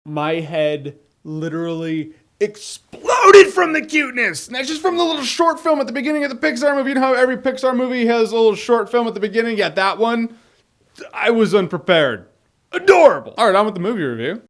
My head literally exploded from the cuteness. And that's just from the little short film at the beginning of the Pixar movie. You know how every Pixar movie has a little short film at the beginning? Yeah, that one. I was unprepared. Adorable. All right, on with the movie review.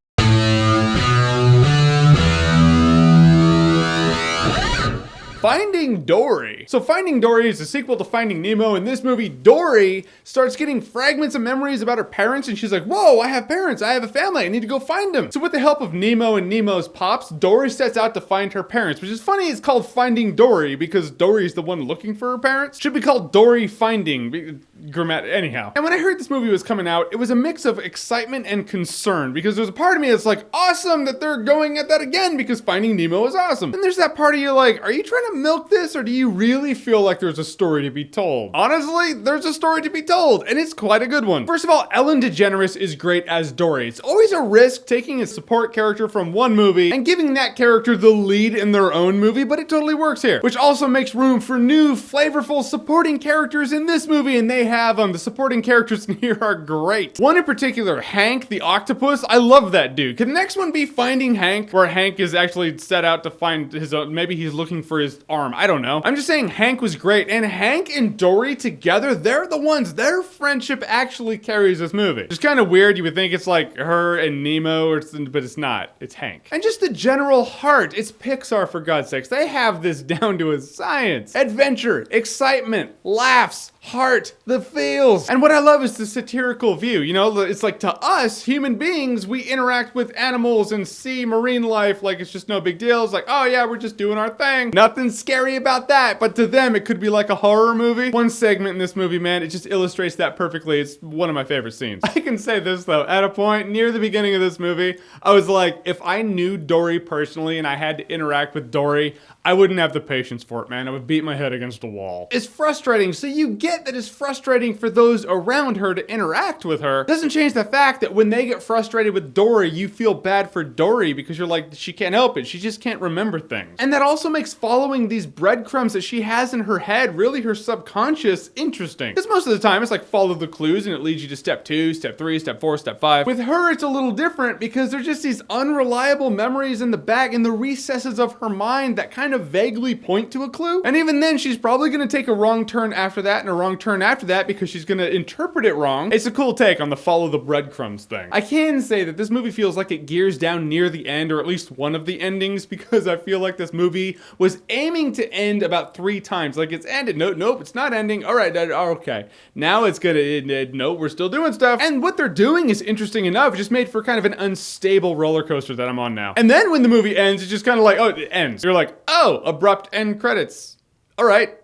Finding Dory. So Finding Dory is a sequel to Finding Nemo. In this movie, Dory starts getting fragments of memories about her parents, and she's like, whoa, I have parents, I have a family, I need to go find them. So with the help of Nemo and Nemo's pops, Dory sets out to find her parents, which is funny, it's called Finding Dory because Dory's the one looking for her parents. Should be called Dory Finding, anyhow. And when I heard this movie was coming out, it was a mix of excitement and concern because there's a part of me that's like, awesome that they're going at that again because Finding Nemo is awesome. And there's that part of you like, are you trying to milk this or do you really feel like there's a story to be told? Honestly, there's a story to be told and it's quite a good one. First of all, Ellen DeGeneres is great as Dory. It's always a risk taking a support character from one movie and giving that character the lead in their own movie, but it totally works here, which also makes room for new, flavorful supporting characters in this movie, and they have them. The supporting characters in here are great. One in particular, Hank the octopus. I love that dude. Can the next one be Finding Hank, where Hank is actually set out to find his own, maybe he's looking for his arm. I don't know. I'm just saying Hank was great, and Hank and Dory together, they're the ones, their friendship actually carries this movie. It's kind of weird. You would think it's like her and Nemo, but it's not. It's Hank. And just the general heart. It's Pixar, for God's sakes. They have this down to a science. Adventure, excitement, laughs, heart, the feels. And what I love is the satirical view. You know, it's like to us, human beings, we interact with animals and see marine life like it's just no big deal. It's like, oh yeah, we're just doing our thing. Nothing scary about that. But to them, it could be like a horror movie. One segment in this movie, man, it just illustrates that perfectly. It's one of my favorite scenes. I can say this though, at a point near the beginning of this movie, I was like, if I knew Dory personally and I had to interact with Dory, I wouldn't have the patience for it, man. I would beat my head against a wall. It's frustrating, so you get that it's frustrating for those around her to interact with her. Doesn't change the fact that when they get frustrated with Dory, you feel bad for Dory because you're like, she can't help it. She just can't remember things. And that also makes following these breadcrumbs that she has in her head, really her subconscious, interesting. Because most of the time, it's like follow the clues and it leads you to step 2, step 3, step 4, step 5. With her, it's a little different because there's just these unreliable memories in the back, in the recesses of her mind that kind of vaguely point to a clue. And even then, she's probably gonna take a wrong turn after that and a wrong turn after that because she's gonna interpret it wrong. It's a cool take on the follow the breadcrumbs thing. I can say that this movie feels like it gears down near the end, or at least one of the endings, because I feel like this movie was aiming to end about 3 times. Like it's ended, nope, it's not ending. All right, okay. Now it's gonna end, nope, we're still doing stuff. And what they're doing is interesting enough. It just made for kind of an unstable roller coaster that I'm on now. And then when the movie ends, it's just kind of like, oh, it ends. You're like, oh, abrupt end credits. All right.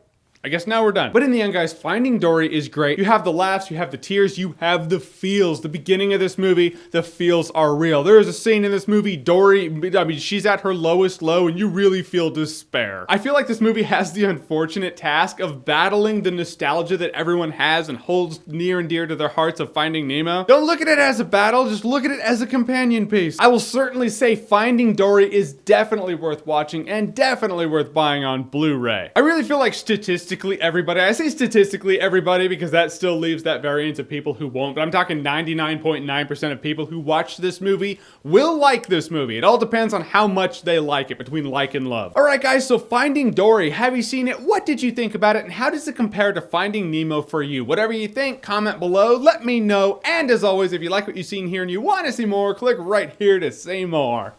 I guess now we're done. But in the end, guys, Finding Dory is great. You have the laughs, you have the tears, you have the feels. The beginning of this movie, the feels are real. There is a scene in this movie, Dory, I mean, she's at her lowest low and you really feel despair. I feel like this movie has the unfortunate task of battling the nostalgia that everyone has and holds near and dear to their hearts of Finding Nemo. Don't look at it as a battle, just look at it as a companion piece. I will certainly say Finding Dory is definitely worth watching and definitely worth buying on Blu-ray. I really feel like statistically everybody, I say statistically everybody because that still leaves that variance of people who won't, but I'm talking 99.9% of people who watch this movie will like this movie. It all depends on how much they like it, between like and love. All right, guys, so Finding Dory, have you seen it? What did you think about it? And how does it compare to Finding Nemo for you? Whatever you think, comment below, let me know. And as always, if you like what you've seen here and you want to see more, click right here to see more.